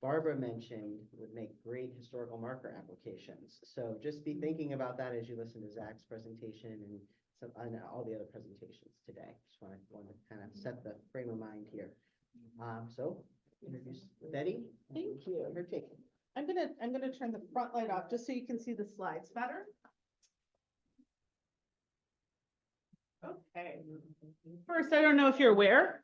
Barbara mentioned would make great historical marker applications. So just be thinking about that as you listen to Zach's presentation and all the other presentations today. Just want to kind of set the frame of mind here. So introduce Betty. Thank you. Her take. I'm gonna turn the front light off just so you can see the slides better. Okay. First, I don't know if you're aware.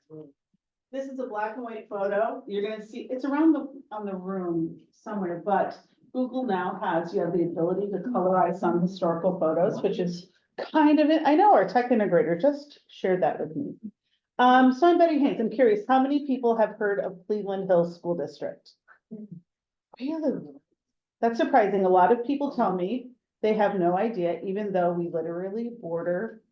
This is a black and white photo. You're gonna see it's around on the room somewhere, but Google now has you have the ability to colorize some historical photos, which is kind of it. I know our tech integrator just shared that with me. So I'm Betty Haynes. I'm curious, how many people have heard of Cleveland Hills School District? Really? That's surprising. A lot of people tell me they have no idea, even though we literally border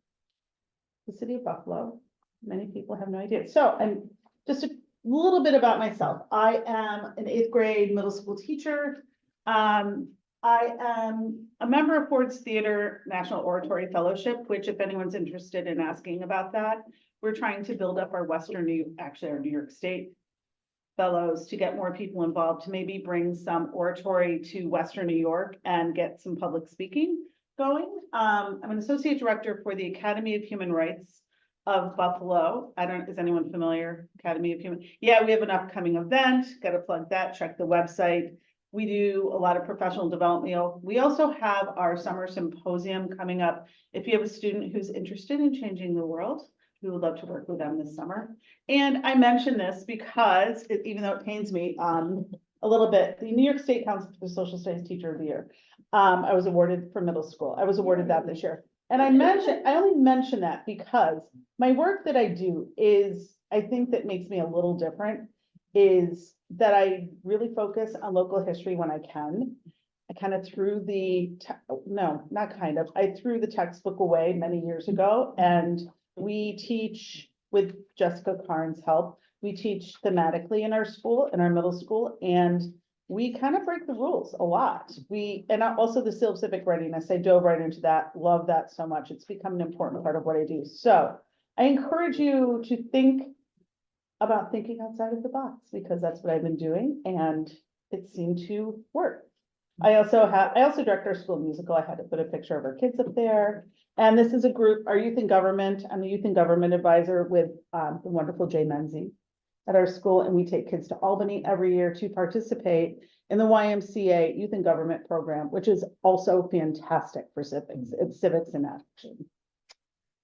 the city of Buffalo. Many people have no idea. So I'm just a little bit about myself. I am an 8th grade middle school teacher. I am a member of Ford's Theater National Oratory Fellowship, which if anyone's interested in asking about that, we're trying to build up our our New York State fellows to get more people involved, to maybe bring some oratory to Western New York and get some public speaking going. I'm an associate director for the Academy of Human Rights of Buffalo. Is anyone familiar? Academy of Human? Yeah, we have an upcoming event. Got to plug that. Check the website. We do a lot of professional development. We also have our summer symposium coming up. If you have a student who's interested in changing the world, we would love to work with them this summer. And I mention this because even though it pains me a little bit, the New York State Council for the Social Studies Teacher of the Year, I was awarded for middle school. I was awarded that this year. And I only mention that because my work that I do is, I think that makes me a little different, is that I really focus on local history when I can. I kind of threw I threw the textbook away many years ago, and we teach, with Jessica Karn's help, we teach thematically in our school, in our middle school, and we kind of break the rules a lot. And also the Seal of Civic Readiness, I dove right into that, love that so much. It's become an important part of what I do. So I encourage you to think about thinking outside of the box, because that's what I've been doing, and it seemed to work. I also direct our school musical. I had to put a picture of our kids up there. And this is a group, our youth in government. I'm the youth in government advisor with the wonderful Jay Menzie at our school. And we take kids to Albany every year to participate in the YMCA Youth in Government program, which is also fantastic for civics. It's civics in action.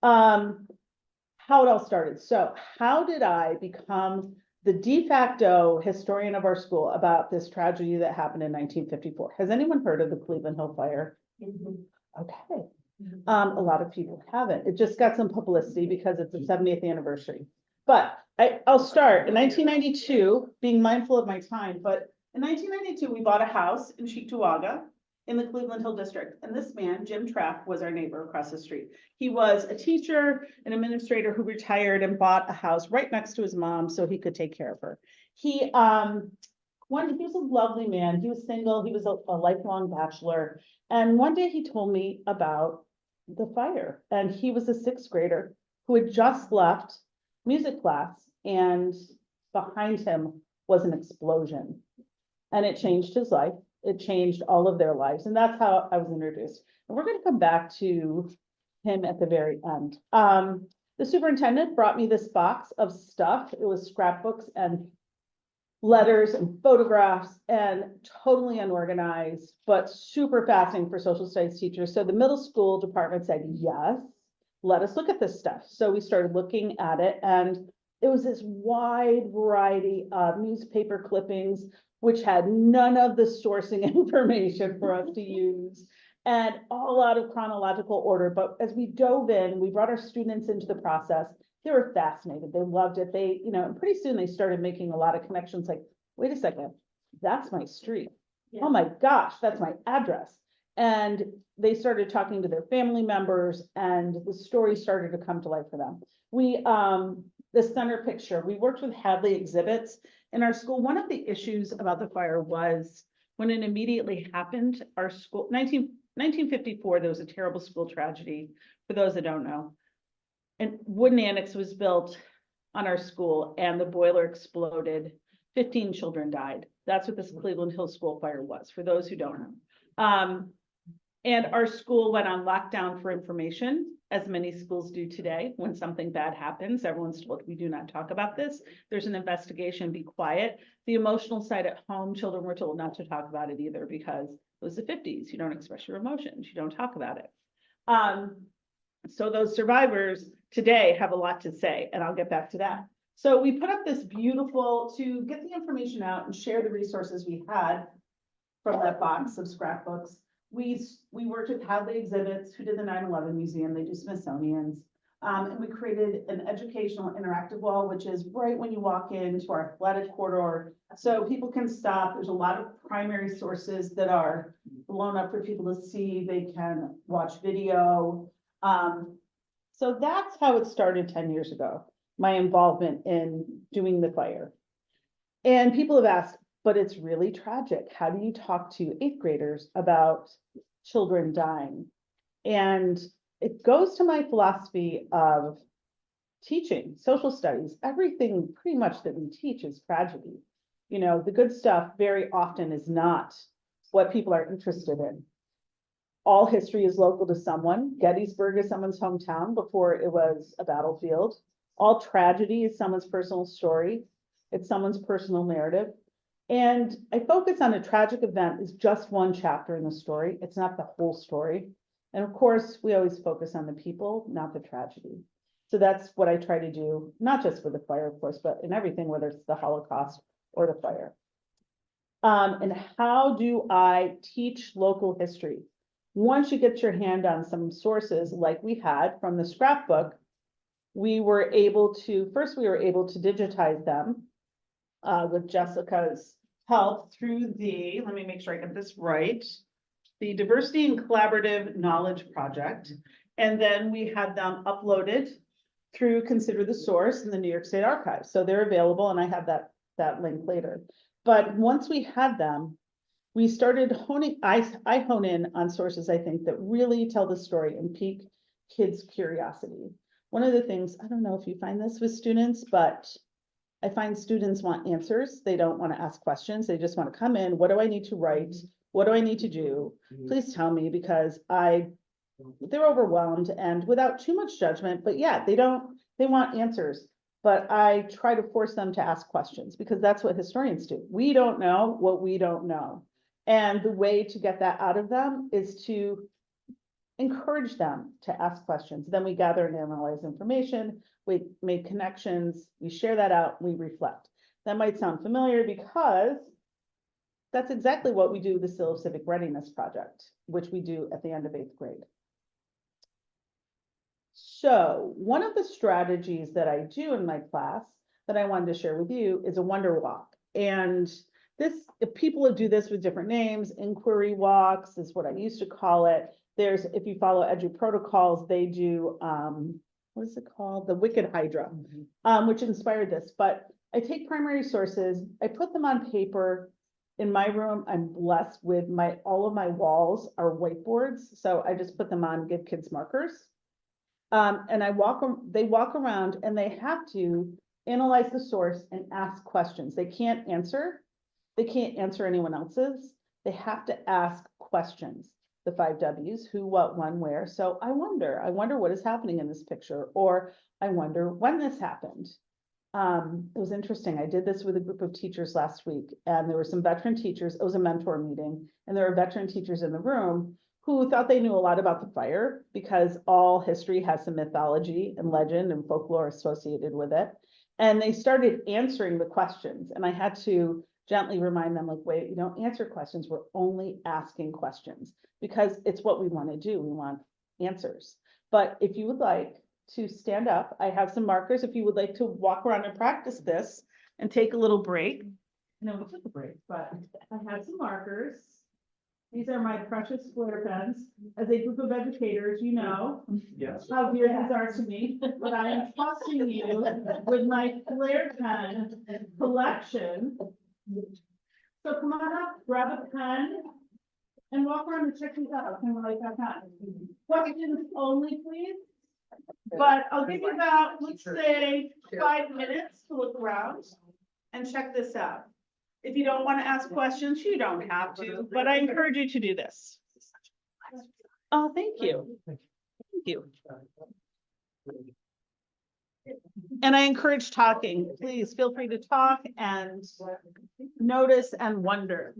How it all started. So how did I become the de facto historian of our school about this tragedy that happened in 1954? Has anyone heard of the Cleveland Hill Fire? Okay. A lot of people haven't. It just got some publicity because it's the 70th anniversary. But I'll start in 1992, being mindful of my time, but in 1992, we bought a house in Cheektowaga in the Cleveland Hill District. And this man, Jim Trapp, was our neighbor across the street. He was a teacher, an administrator who retired and bought a house right next to his mom so he could take care of her. He was a lovely man. He was single. He was a lifelong bachelor. And one day he told me about the fire. And he was a 6th grader who had just left music class, and behind him was an explosion. And it changed his life. It changed all of their lives. And that's how I was introduced. And we're going to come back to him at the very end. The superintendent brought me this box of stuff. It was scrapbooks and letters and photographs, and totally unorganized, but super fascinating for social studies teachers. So the middle school department said, yes, let us look at this stuff. So we started looking at it, and it was this wide variety of newspaper clippings, which had none of the sourcing information for us to use, and all out of chronological order. But as we dove in, we brought our students into the process. They were fascinated. They loved it. And pretty soon they started making a lot of connections, like, wait a second, that's my street. Yeah. Oh my gosh, that's my address. And they started talking to their family members, and the story started to come to life for them. The center picture, we worked with Hadley Exhibits in our school. One of the issues about the fire was when it immediately happened, our school, 1954, there was a terrible school tragedy, for those that don't know. And wooden annex was built on our school, and the boiler exploded 15 children died. That's what this Cleveland Hill School fire was, for those who don't know. And our school went on lockdown for information, as many schools do today. When something bad happens, everyone's told, we do not talk about this. There's an investigation, be quiet. The emotional side at home, children were told not to talk about it either because it was the 50s. You don't express your emotions. You don't talk about it. So those survivors today have a lot to say, and I'll get back to that. So we put up this beautiful, to get the information out and share the resources we had from that box of scrapbooks. We worked with Hadley Exhibits, who did the 9/11 Museum, they do Smithsonian's. And we created an educational interactive wall, which is right when you walk into our athletic corridor. So people can stop. There's a lot of primary sources that are blown up for people to see. They can watch video. So that's how it started 10 years ago, my involvement in doing the fire. And people have asked, but it's really tragic. How do you talk to 8th graders about children dying? And it goes to my philosophy of teaching, social studies. Everything pretty much that we teach is tragedy. You know, the good stuff very often is not what people are interested in. All history is local to someone. Gettysburg is someone's hometown before it was a battlefield. All tragedy is someone's personal story. It's someone's personal narrative. And I focus on a tragic event as just one chapter in the story. It's not the whole story. And of course, we always focus on the people, not the tragedy. So that's what I try to do, not just for the fire, of course, but in everything, whether it's the Holocaust or the fire. And how do I teach local history? Once you get your hand on some sources like we had from the scrapbook, we were able to digitize them with Jessica's help through the, let me make sure I get this right, the Diversity and Collaborative Knowledge Project. And then we had them uploaded through Consider the Source in the New York State Archives. So they're available, and I have that link later. But once we had them, we started honing, I hone in on sources, I think, that really tell the story and pique kids' curiosity. One of the things, I don't know if you find this with students, but I find students want answers. They don't want to ask questions. They just want to come in. What do I need to write? What do I need to do? Please tell me, because they're overwhelmed and without too much judgment, but yeah, they want answers. But I try to force them to ask questions because that's what historians do. We don't know what we don't know. And the way to get that out of them is to encourage them to ask questions. Then we gather and analyze information, we make connections, we share that out, we reflect. That might sound familiar because that's exactly what we do with the Seal of Civic Readiness project, which we do at the end of 8th grade. So one of the strategies that I do in my class that I wanted to share with you is a wonder walk. And this, if people do this with different names, inquiry walks is what I used to call it. There's, if you follow Edu protocols, they do, what is it called? The Wicked Hydra, which inspired this. But I take primary sources, I put them on paper. In my room, I'm blessed with all of my walls are whiteboards. So I just put them on, give kids markers. And they walk around and they have to analyze the source and ask questions. They can't answer anyone else's. They have to ask questions. The 5 W's, who, what, when, where. So I wonder what is happening in this picture, or I wonder when this happened. It was interesting. I did this with a group of teachers last week, and there were some veteran teachers. It was a mentor meeting, and there were veteran teachers in the room who thought they knew a lot about the fire because all history has some mythology and legend and folklore associated with it. And they started answering the questions, and I had to gently remind them, like, wait, you don't answer questions. We're only asking questions because it's what we want to do. We want answers. But if you would like to stand up, I have some markers. If you would like to walk around and practice this and take a little break. No, we took a break, but I have some markers. These are my precious Flair pens. As a group of educators, you know how dear these are to me, but I am trusting you with my Flair pen collection. So come on up, grab a pen, and walk around and check these out. Kind of like that pen. Questions only, please. But I'll give you about, let's say, 5 minutes to look around. and check this out. If you don't want to ask questions, you don't have to, but I encourage you to do this. Oh, thank you. Thank you. And I encourage talking. Please feel free to talk and notice and wonder.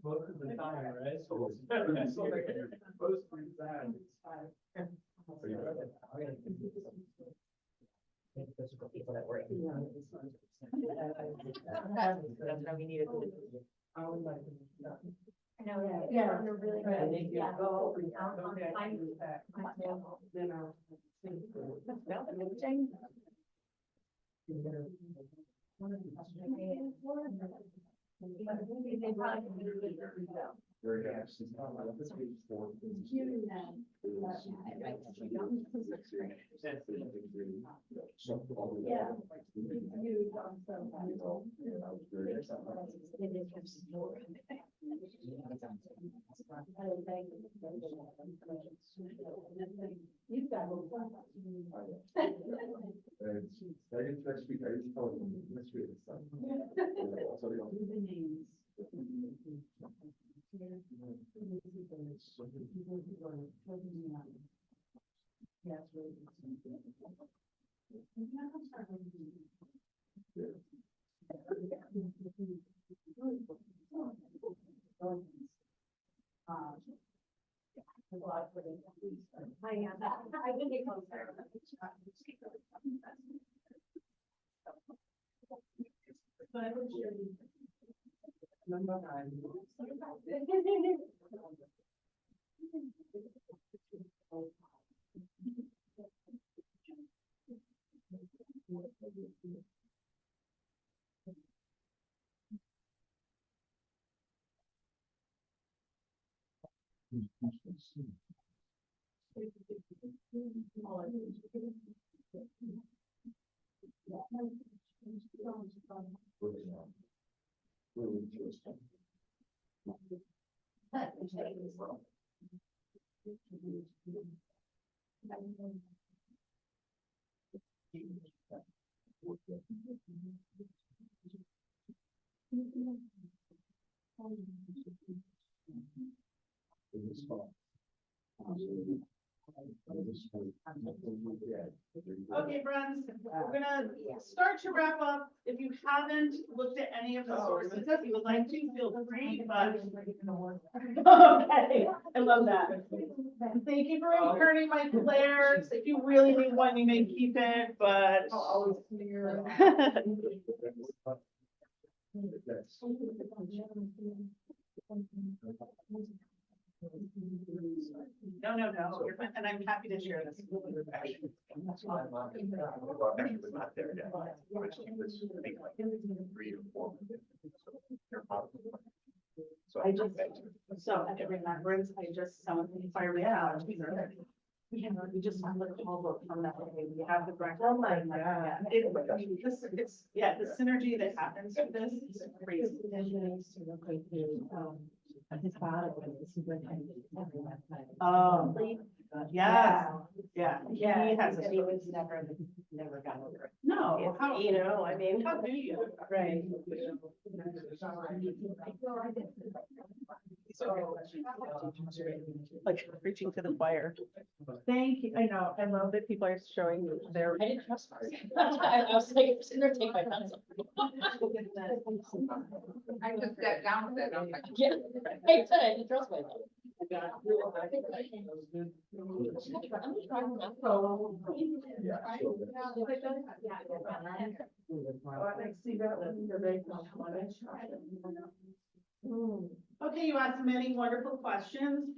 Most of the time, right? Most of the time. I know, yeah, they're really good, yeah. I think it goes there. Okay, friends, we're gonna start to wrap up. If you haven't looked at any of the sources, if you would like to, feel free, but. Okay, I love that. Thank you for returning my flares. If you really need one, you may keep it, but. No, you're fine, and I'm happy to share this. I just, so at the remembrance, I just summoned fire out. We just found the call book from that day. We have the record. Oh my God. It's, yeah, the synergy that happens with this is crazy. His father was the superintendent. Oh, yeah, yeah. He has a. He was never got over it. No, how, You know, I mean. how do you? Right. Like preaching to the choir. Thank you. I know. I love that people are showing their. I didn't trust myself. I was like, I'm sitting there, take my pencil. I just sat down with that, I'm like, Yeah, I said I didn't trust myself. Okay, you asked many wonderful questions.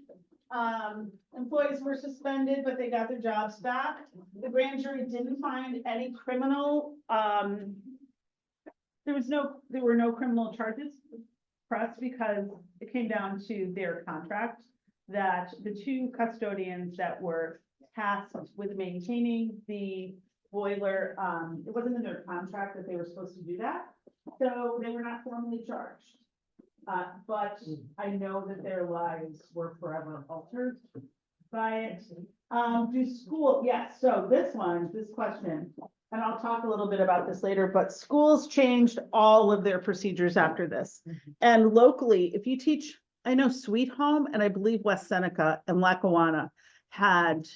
Employees were suspended, but they got their jobs back. The grand jury didn't find any criminal, there were no criminal charges pressed because it came down to their contract that the two custodians that were tasked with maintaining the boiler, it wasn't in their contract that they were supposed to do that. So they were not formally charged. But I know that their lives were forever altered by it. So this question, and I'll talk a little bit about this later, but schools changed all of their procedures after this. And locally, if you teach, I know Sweet Home and I believe West Seneca and Lackawanna had,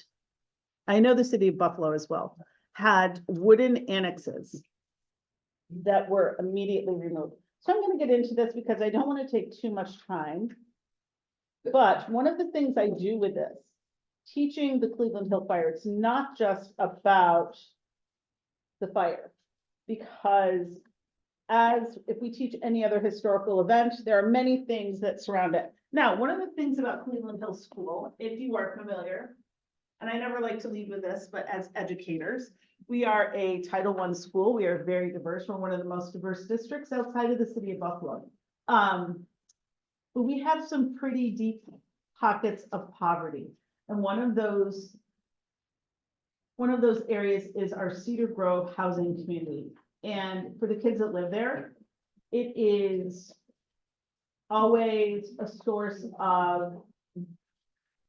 I know the city of Buffalo as well, had wooden annexes that were immediately removed. So I'm going to get into this because I don't want to take too much time. But one of the things I do with this, teaching the Cleveland Hill Fire, it's not just about the fire, because if we teach any other historical event, there are many things that surround it. Now, one of the things about Cleveland Hill School, if you are familiar, and I never like to lead with this, but as educators, we are a Title I school. We are very diverse. We're one of the most diverse districts outside of the city of Buffalo. But we have some pretty deep pockets of poverty. And one of those areas is our Cedar Grove housing community. And for the kids that live there, it is always a source of,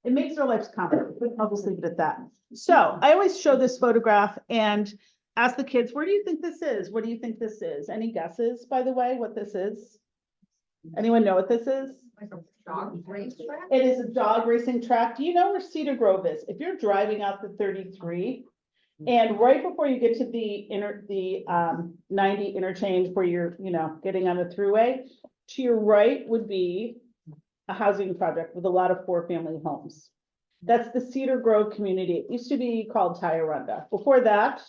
it makes their lives complicated, but I'll just leave it at that. So I always show this photograph and ask the kids, where do you think this is? What do you think this is? Any guesses, by the way, what this is? Anyone know what this is? Like a dog racetrack? It is a dog racing track. Do you know where Cedar Grove is? If you're driving out the 33, and right before you get to the 90 interchange where you're, getting on the thruway, to your right would be a housing project with a lot of 4-family homes. That's the Cedar Grove community. It used to be called Tyrunda. Before that,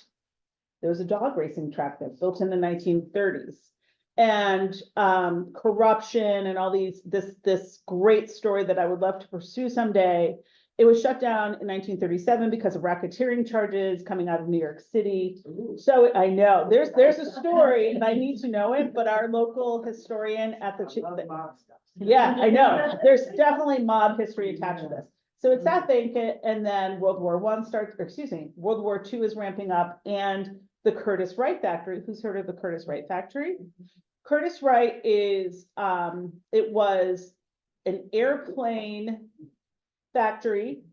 there was a dog racing track that built in the 1930s. And corruption and all this great story that I would love to pursue someday. It was shut down in 1937 because of racketeering charges coming out of New York City. So I know there's a story and I need to know it, but our local historian at the yeah, I know. There's definitely mob history attached to this. So it's that vacant, and then World War II is ramping up, and the Curtis Wright factory. Who's heard of the Curtis Wright factory? Curtis Wright is, it was an airplane factory,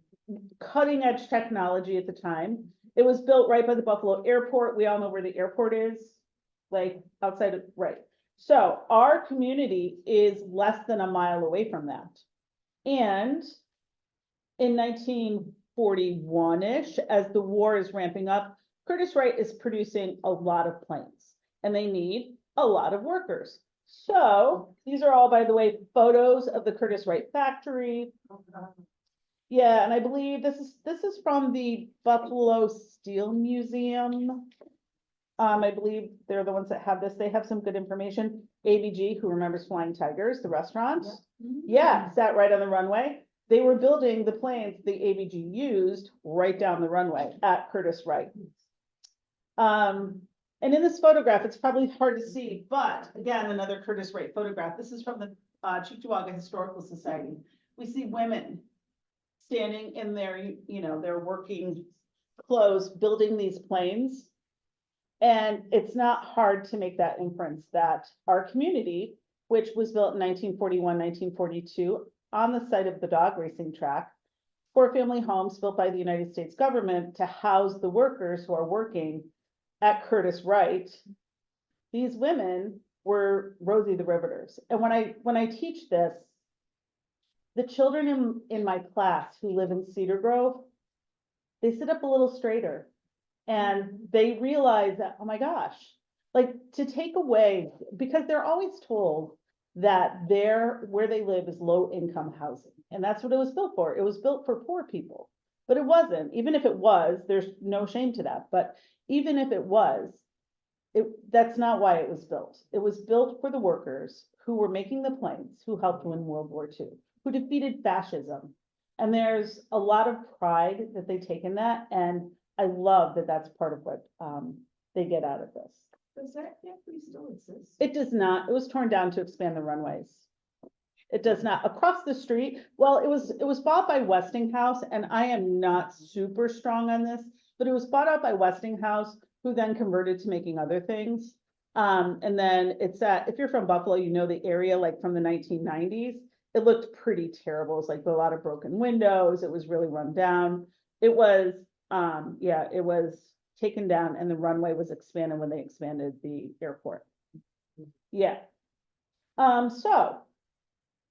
cutting edge technology at the time. It was built right by the Buffalo airport. We all know where the airport is, like outside of, right. So our community is less than a mile away from that. And in 1941-ish, as the war is ramping up, Curtis Wright is producing a lot of planes and they need a lot of workers. So these are all, by the way, photos of the Curtis Wright factory. Yeah, and I believe this is from the Buffalo Steel Museum. I believe they're the ones that have this. They have some good information. ABG, who remembers Flying Tigers, the restaurant? Yeah, sat right on the runway. They were building the planes the ABG used right down the runway at Curtis Wright. And in this photograph, it's probably hard to see, but again, another Curtis Wright photograph. This is from the Cheektowaga Historical Society. We see women standing in their, their working clothes, building these planes. And it's not hard to make that inference that our community, which was built in 1941, 1942, on the site of the dog racing track, 4-family homes built by the United States government to house the workers who are working at Curtis Wright. These women were Rosie the Riveters. And when I teach this, the children in my class who live in Cedar Grove, they sit up a little straighter and they realize that, oh my gosh, like to take away, because they're always told that where they live is low income housing. And that's what it was built for. It was built for poor people, but it wasn't. Even if it was, there's no shame to that. But even if it was, that's not why it was built. It was built for the workers who were making the planes, who helped win World War II, who defeated fascism. And there's a lot of pride that they take in that, and I love that that's part of what, they get out of this. Does that campus still exist? It does not, it was torn down to expand the runways. It does not, across the street, well, it was bought by Westinghouse, and I am not super strong on this, but it was bought out by Westinghouse, who then converted to making other things. And then it's if you're from Buffalo, you know the area like from the 1990s, it looked pretty terrible. It was like a lot of broken windows, it was really run down. It was, yeah, it was taken down, and the runway was expanded when they expanded the airport. Yeah. So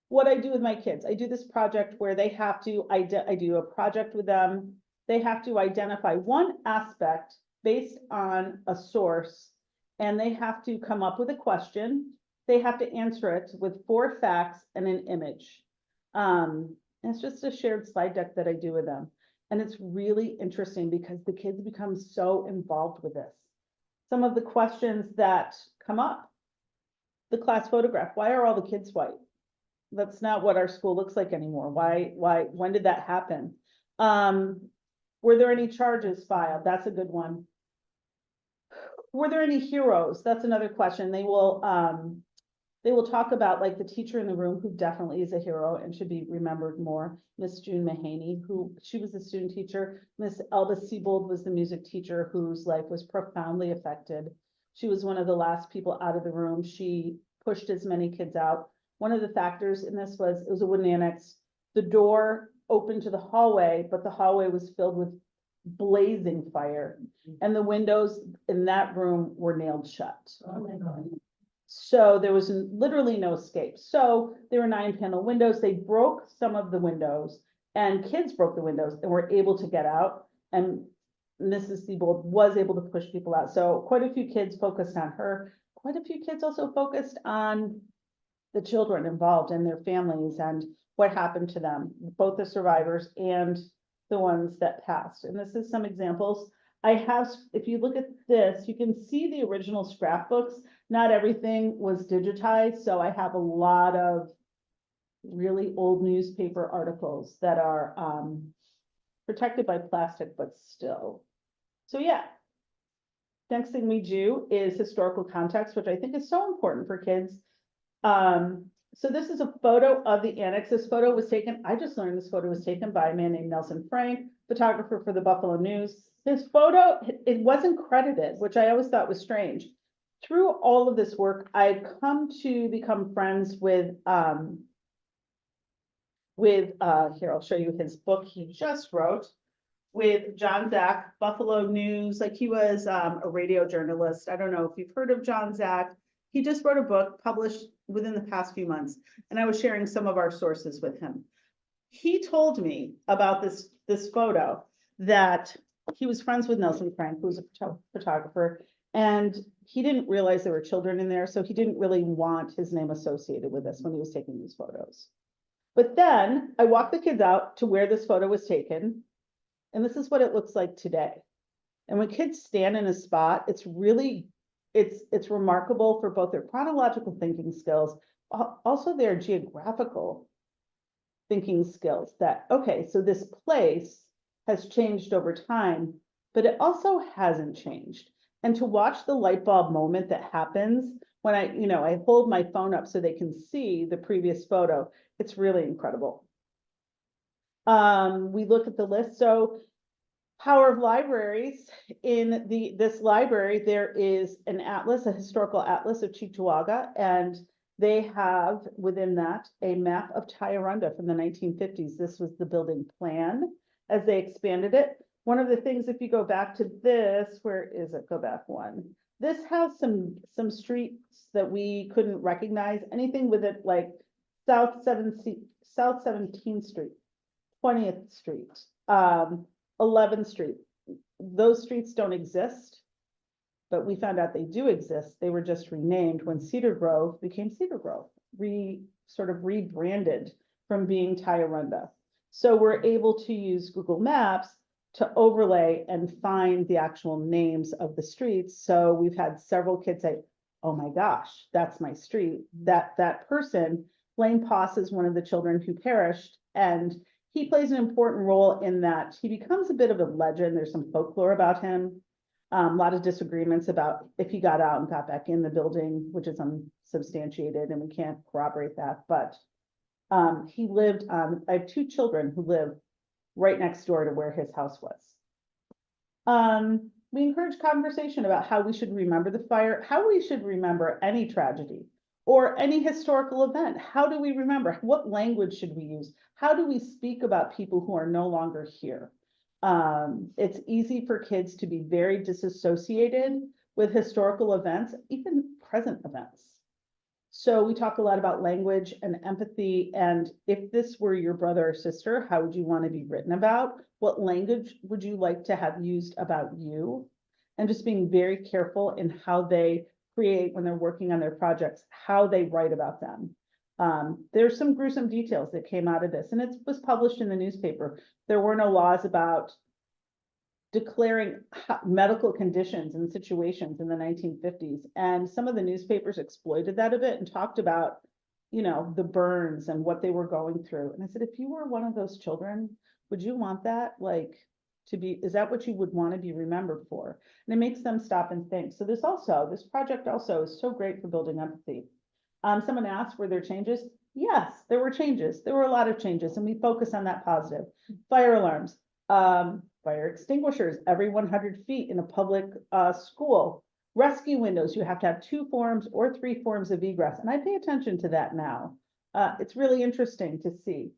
what I do with my kids, I do this project where they have to, I do a project with them. They have to identify one aspect based on a source, and they have to come up with a question. They have to answer it with 4 facts and an image. It's just a shared slide deck that I do with them. And it's really interesting because the kids become so involved with this. Some of the questions that come up, the class photograph, why are all the kids white? That's not what our school looks like anymore. When did that happen? Were there any charges filed? That's a good one. Were there any heroes? That's another question. They will talk about like the teacher in the room who definitely is a hero and should be remembered more. Miss June Mahaney, she was the student teacher. Miss Elba Siebold was the music teacher whose life was profoundly affected. She was one of the last people out of the room. She pushed as many kids out. One of the factors in this was, it was a wooden annex. The door opened to the hallway, but the hallway was filled with blazing fire, and the windows in that room were nailed shut. Oh my God. So there was literally no escape. So there were 9-panel windows. They broke some of the windows, and kids broke the windows and were able to get out. And Mrs. Siebold was able to push people out. So quite a few kids focused on her. Quite a few kids also focused on the children involved and their families and what happened to them, both the survivors and the ones that passed. And this is some examples. I have, if you look at this, you can see the original scrapbooks. Not everything was digitized, so I have a lot of really old newspaper articles that are protected by plastic, but still. So yeah, next thing we do is historical context, which I think is so important for kids. So this is a photo of the annex. This photo was taken, I just learned this photo was taken by a man named Nelson Frank, photographer for the Buffalo News. His photo, it wasn't credited, which I always thought was strange. Through all of this work, I've come to become friends with here, I'll show you his book he just wrote with John Zach, Buffalo News. Like he was a radio journalist. I don't know if you've heard of John Zach. He just wrote a book published within the past few months, and I was sharing some of our sources with him. He told me about this photo that he was friends with Nelson Frank, who was a photographer, and he didn't realize there were children in there, so he didn't really want his name associated with this when he was taking these photos. But then I walked the kids out to where this photo was taken, and this is what it looks like today. And when kids stand in a spot, it's really, it's remarkable for both their chronological thinking skills, also their geographical thinking skills that, okay, so this place has changed over time, but it also hasn't changed. And to watch the light bulb moment that happens when I hold my phone up so they can see the previous photo, it's really incredible. We look at the list. So power of libraries. In this library, there is an atlas, a historical atlas of Cheektowaga, and they have within that a map of Tioronda from the 1950s. This was the building plan as they expanded it. One of the things, if you go back to this, where is it? Go back one. This has some streets that we couldn't recognize. Anything with it like South 17th Street, 20th Street, 11th Street. Those streets don't exist, but we found out they do exist. They were just renamed when Cedar Grove became Cedar Grove, sort of rebranded from being Tioronda. So we're able to use Google Maps to overlay and find the actual names of the streets. So we've had several kids say, oh my gosh, that's my street. That person, Blaine Poss is one of the children who perished, and he plays an important role in that he becomes a bit of a legend. There's some folklore about him. A lot of disagreements about if he got out and got back in the building, which is unsubstantiated and we can't corroborate that, but he lived I have two children who live right next door to where his house was. We encourage conversation about how we should remember the fire, how we should remember any tragedy or any historical event. How do we remember? What language should we use? How do we speak about people who are no longer here? It's easy for kids to be very disassociated with historical events, even present events. So we talk a lot about language and empathy, and if this were your brother or sister, how would you want to be written about? What language would you like to have used about you? And just being very careful in how they create, when they're working on their projects, how they write about them. There's some gruesome details that came out of this, and it was published in the newspaper. There were no laws about declaring medical conditions and situations in the 1950s. And some of the newspapers exploited that a bit and talked about, you know, the burns and what they were going through. And I said, if you were one of those children, would you want that? Like, to be, is that what you would want to be remembered for? And it makes them stop and think. So this project also is so great for building empathy. Someone asked, were there changes? Yes, there were changes. There were a lot of changes, and we focus on that positive. Fire alarms, fire extinguishers every 100 feet in a public school. Rescue windows, you have to have 2 forms or 3 forms of egress. And I pay attention to that now. It's really interesting to see.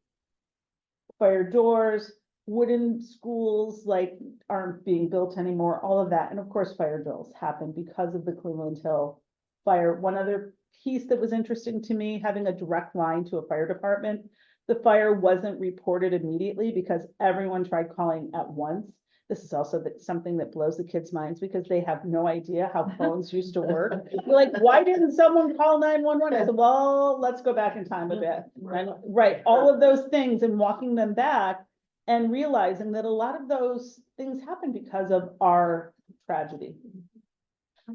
Fire doors, wooden schools like aren't being built anymore, all of that. And of course, fire drills happen because of the Cleveland Hill fire. One other piece that was interesting to me, having a direct line to a fire department, the fire wasn't reported immediately because everyone tried calling at once. This is also something that blows the kids' minds because they have no idea how phones used to work. We're like, why didn't someone call 911? I said, well, let's go back in time a bit. And, right, all of those things and walking them back and realizing that a lot of those things happen because of our tragedy.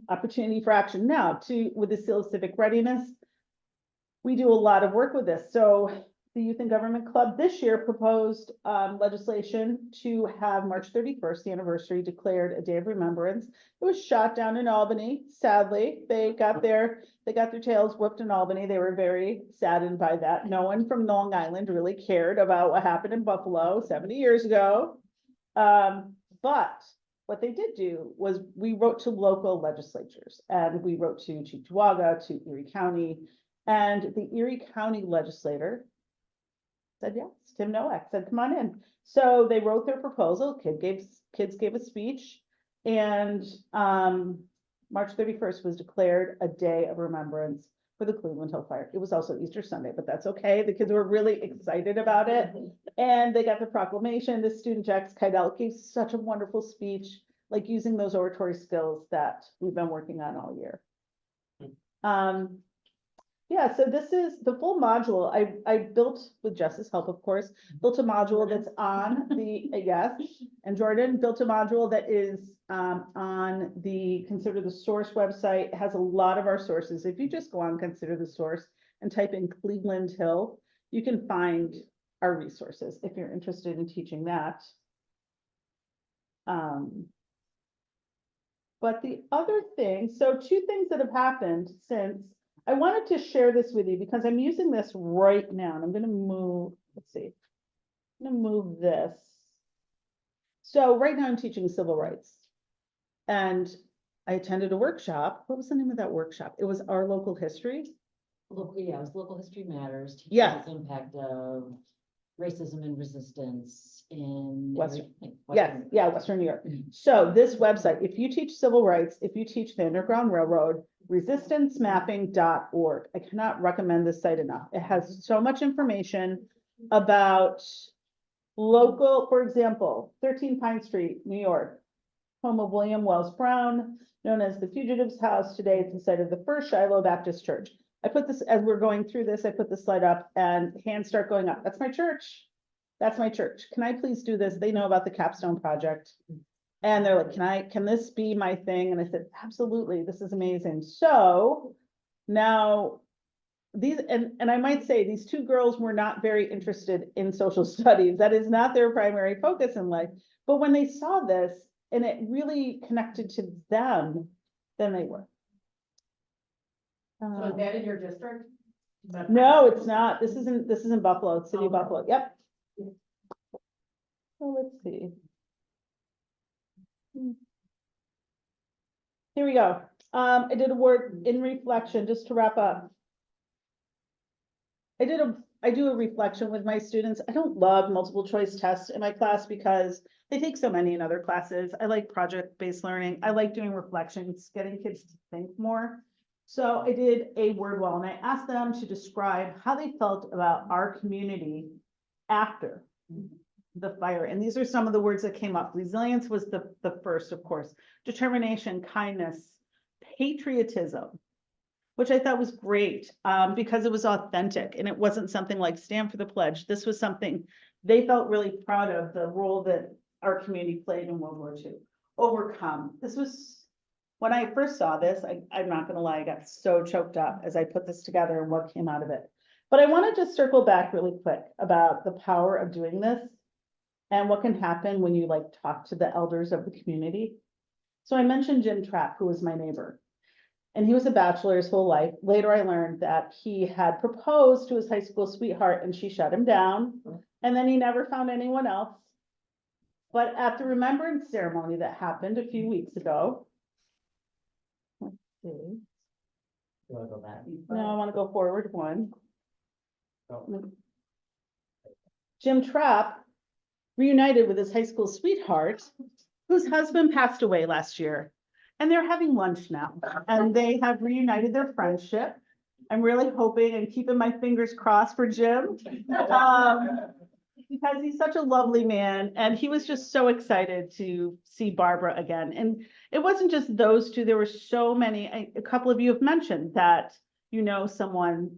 Opportunity for action now with the Seal of Civic Readiness. We do a lot of work with this. So the Youth and Government Club this year proposed legislation to have March 31st, the anniversary, declared a day of remembrance. It was shot down in Albany. Sadly, they got their tails whooped in Albany. They were very saddened by that. No one from Long Island really cared about what happened in Buffalo 70 years ago. But what they did do was we wrote to local legislatures, and we wrote to Cheektowaga, to Erie County, and the Erie County legislator said yes. Tim Nowak said, come on in. So they wrote their proposal. Kids gave a speech, and March 31st was declared a day of remembrance for the Cleveland Hill fire. It was also Easter Sunday, but that's okay. The kids were really excited about it, and they got the proclamation. The student Jax Kydell gave such a wonderful speech, like using those oratory skills that we've been working on all year. Yeah, so this is the full module. I built, with Jess's help, of course, built a module that's on the, yes, and Jordan built a module that is on the Consider the Source website. It has a lot of our sources. If you just go on Consider the Source and type in Cleveland Hill, you can find our resources if you're interested in teaching that. But the other thing, so 2 things that have happened since I wanted to share this with you because I'm using this right now, and I'm going to move, let's see, I'm going to move this. So right now I'm teaching civil rights, and I attended a workshop. What was the name of that workshop? It was Our Local History. Yeah, it was Local History Matters. Yes. The impact of racism and resistance in Western New York. Mhm. So this website, if you teach civil rights, if you teach the Underground Railroad, resistancemapping.org. I cannot recommend this site enough. It has so much information about local, for example, 13 Pine Street, New York, home of William Wells Brown, known as the Fugitives House. Today, it's the site of the First Shiloh Baptist Church. I put this, as we're going through this, I put the slide up and hands start going up. That's my church. That's my church. Can I please do this? They know about the Capstone Project. And they're like, can this be my thing? And I said, absolutely, this is amazing. So now these, and I might say, these two girls were not very interested in social studies. That is not their primary focus in life. But when they saw this and it really connected to them, then they were. So is that in your district? No, it's not. This isn't Buffalo, City of Buffalo. Yep. So let's see. Here we go. I did a word in reflection, just to wrap up. I do a reflection with my students. I don't love multiple choice tests in my class because they take so many in other classes. I like project-based learning. I like doing reflections, getting kids to think more. So I did a word wall and I asked them to describe how they felt about our community after the fire. And these are some of the words that came up. Resilience was the first, of course. Determination, kindness, patriotism, which I thought was great because it was authentic and it wasn't something like stand for the pledge. This was something they felt really proud of, the role that our community played in World War II. Overcome. This was, when I first saw this, I'm not gonna lie, I got so choked up as I put this together and what came out of it. But I want to just circle back really quick about the power of doing this and what can happen when you like talk to the elders of the community. So I mentioned Jim Trapp, who was my neighbor. And he was a bachelor his whole life. Later, I learned that he had proposed to his high school sweetheart and she shut him down. And then he never found anyone else. But at the remembrance ceremony that happened a few weeks ago, let's see. You wanna go back? No, I want to go forward one. Oh. Jim Trapp reunited with his high school sweetheart, whose husband passed away last year. And they're having lunch now, and they have reunited their friendship. I'm really hoping and keeping my fingers crossed for Jim. Because he's such a lovely man, and he was just so excited to see Barbara again. And it wasn't just those two, there were so many, a couple of you have mentioned that you know someone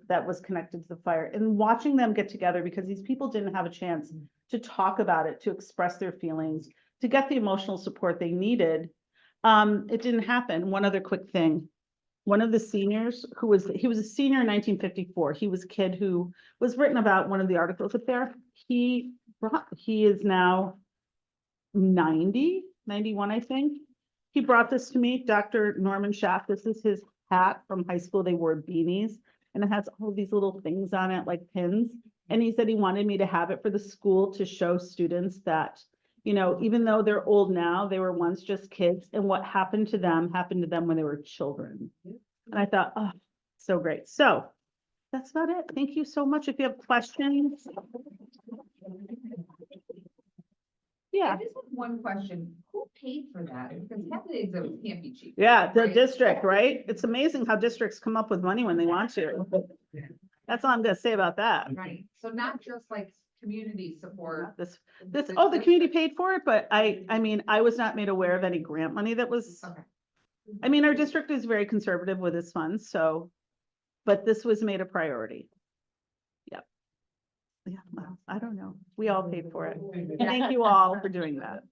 that was connected to the fire, and watching them get together because these people didn't have a chance to talk about it, to express their feelings, to get the emotional support they needed. It didn't happen. One other quick thing. One of the seniors he was a senior in 1954. He was a kid who was written about one of the articles up there. He is now 90, 91, I think. He brought this to me, Dr. Norman Schaff. This is his hat from high school. They wore beanies and it has all these little things on it like pins. And he said he wanted me to have it for the school to show students that, you know, even though they're old now, they were once just kids, and what happened to them when they were children. And I thought, oh, so great. So that's about it. Thank you so much. If you have questions. Yeah. I just have one question. Who paid for that? Because half of the exhibits can't be cheap. Yeah, the right? district, right? It's amazing how districts come up with money when they want to. That's all I'm gonna say about that. Right. So not just like community support. The community paid for it, but I mean, I was not made aware of any grant money that was, Okay. I mean, our district is very conservative with its funds, so, but this was made a priority. Yep. Yeah, well, I don't know. We all paid for it. And thank you all for doing that.